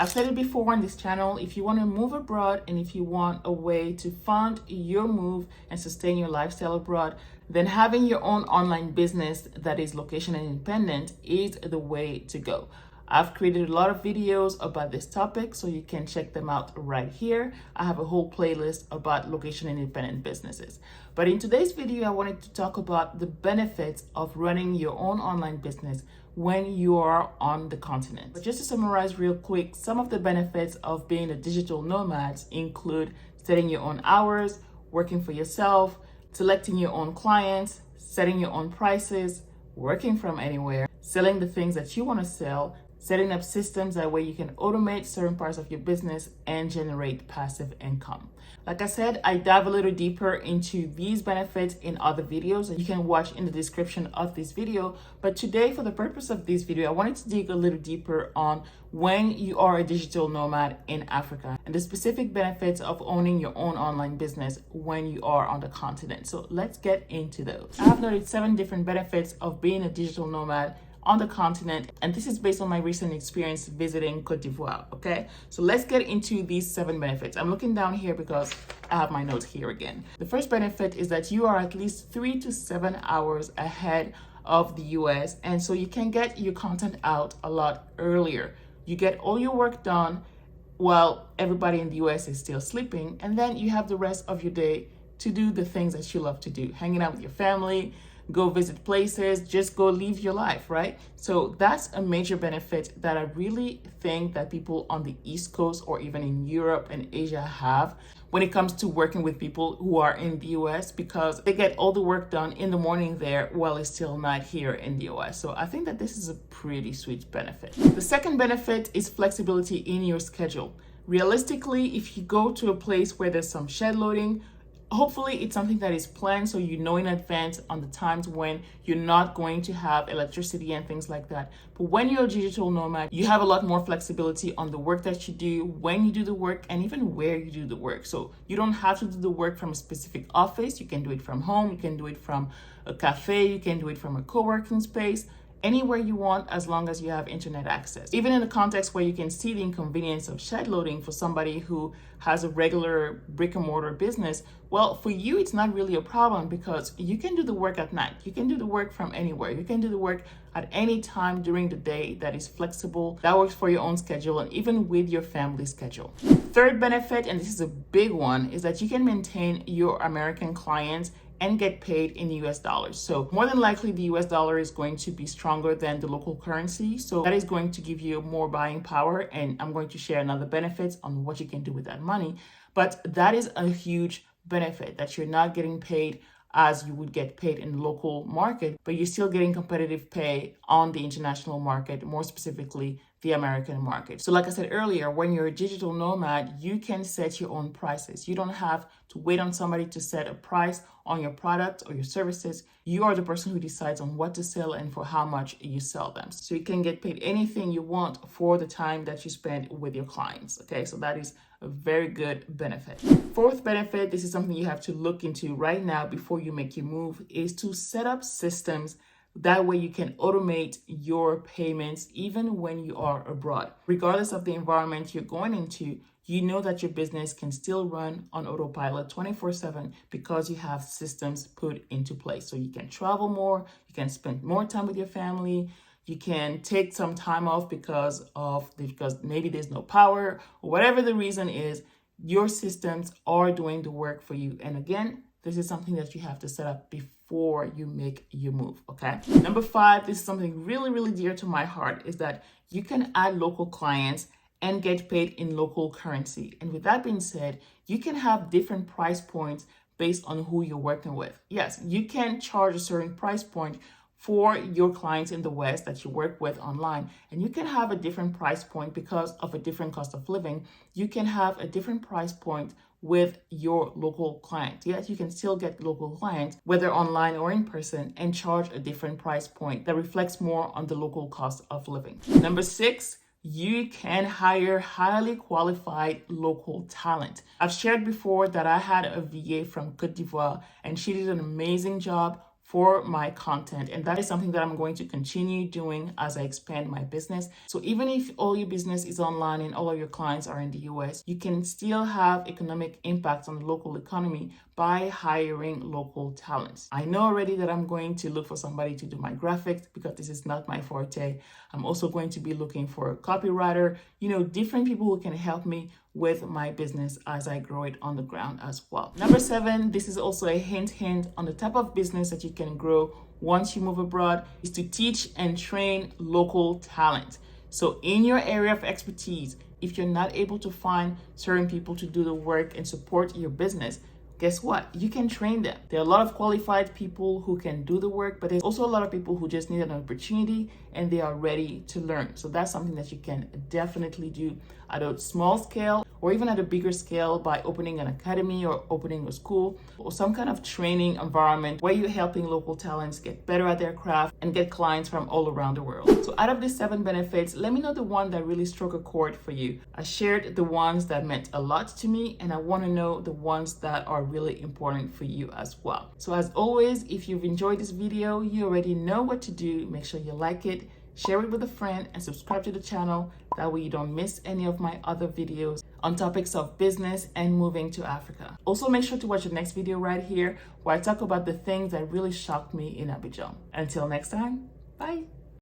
I've said it before on this channel, if you want to move abroad and if you want a way to fund your move and sustain your lifestyle abroad, then having your own online business that is location independent is the way to go. I've created a lot of videos about this topic, so you can check them out right here. I have a whole playlist about location independent businesses. But in today's video, I wanted to talk about the benefits of running your own online business when you are on the continent. But just to summarize real quick, some of the benefits of being a digital nomad include setting your own hours, working for yourself, selecting your own clients, setting your own prices, working from anywhere, selling the things that you want to sell, setting up systems that way you can automate certain parts of your business and generate passive income. Like I said, I dive a little deeper into these benefits in other videos that you can watch in the description of this video. But today, for the purpose of this video, I wanted to dig a little deeper on when you are a digital nomad in Africa and the specific benefits of owning your own online business when you are on the continent. So let's get into those. I have noted 7 different benefits of being a digital nomad on the continent, and this is based on my recent experience visiting Cote d'Ivoire. Okay, so let's get into these 7 benefits. I'm looking down here because I have my notes here again. The first benefit is that you are at least 3 to 7 hours ahead of the US, and so you can get your content out a lot earlier. You get all your work done while everybody in the US is still sleeping, and then you have the rest of your day to do the things that you love to do, hanging out with your family, go visit places, just go live your life, right? So that's a major benefit that I really think that people on the East Coast or even in Europe and Asia have when it comes to working with people who are in the US, because they get all the work done in the morning there while it's still night here in the US. So I think that this is a pretty sweet benefit. The second benefit is flexibility in your schedule. Realistically, if you go to a place where there's some shed loading, hopefully it's something that is planned so you know in advance on the times when you're not going to have electricity and things like that. But when you're a digital nomad, you have a lot more flexibility on the work that you do, when you do the work, and even where you do the work. So you don't have to do the work from a specific office. You can do it from home. You can do it from a cafe. You can do it from a co-working space. Anywhere you want, as long as you have internet access. Even in the context where you can see the inconvenience of shed loading for somebody who has a regular brick and mortar business, well, for you, it's not really a problem because you can do the work at night. You can do the work from anywhere. You can do the work at any time during the day that is flexible, that works for your own schedule and even with your family schedule. Third benefit, and this is a big one, is that you can maintain your American clients and get paid in US dollars. So more than likely the US dollar is going to be stronger than the local currency. So that is going to give you more buying power, and I'm going to share another benefits on what you can do with that money. But that is a huge benefit, that you're not getting paid as you would get paid in the local market, but you're still getting competitive pay on the international market, more specifically the American market. So like I said earlier, when you're a digital nomad, you can set your own prices. You don't have to wait on somebody to set a price on your product or your services. You are the person who decides on what to sell and for how much you sell them. So you can get paid anything you want for the time that you spend with your clients. Okay, so that is a very good benefit. Fourth benefit, this is something you have to look into right now before you make your move, is to set up systems. That way you can automate your payments even when you are abroad. Regardless of the environment you're going into, you know that your business can still run on autopilot 24/7 because you have systems put into place. So you can travel more, you can spend more time with your family, you can take some time off because maybe there's no power or whatever the reason is. Your systems are doing the work for you. And again, this is something that you have to set up before you make your move, okay? Number 5, this is something really, really dear to my heart, is that you can add local clients and get paid in local currency. And with that being said, you can have different price points based on who you're working with. Yes, you can charge a certain price point for your clients in the West that you work with online. And you can have a different price point because of a different cost of living. You can have a different price point with your local client. Yes, you can still get local clients, whether online or in person, and charge a different price point that reflects more on the local cost of living. Number 6, you can hire highly qualified local talent. I've shared before that I had a VA from Cote d'Ivoire and she did an amazing job for my content. And that is something that I'm going to continue doing as I expand my business. So even if all your business is online and all of your clients are in the US, you can still have economic impact on the local economy by hiring local talents. I know already that I'm going to look for somebody to do my graphics because this is not my forte. I'm also going to be looking for a copywriter, different people who can help me with my business as I grow it on the ground as well. Number 7, this is also a hint on the type of business that you can grow once you move abroad, is to teach and train local talent. So in your area of expertise, if you're not able to find certain people to do the work and support your business, guess what? You can train them. There are a lot of qualified people who can do the work, but there's also a lot of people who just need an opportunity and they are ready to learn. So that's something that you can definitely do at a small scale or even at a bigger scale by opening an academy or opening a school or some kind of training environment where you're helping local talents get better at their craft and get clients from all around the world. So out of these 7 benefits, let me know the one that really struck a chord for you. I shared the ones that meant a lot to me, and I want to know the ones that are really important for you as well. So as always, if you've enjoyed this video, you already know what to do. Make sure you like it, share it with a friend, and subscribe to the channel. That way you don't miss any of my other videos on topics of business and moving to Africa. Also, make sure to watch the next video right here where I talk about the things that really shocked me in Abidjan. Until next time, bye.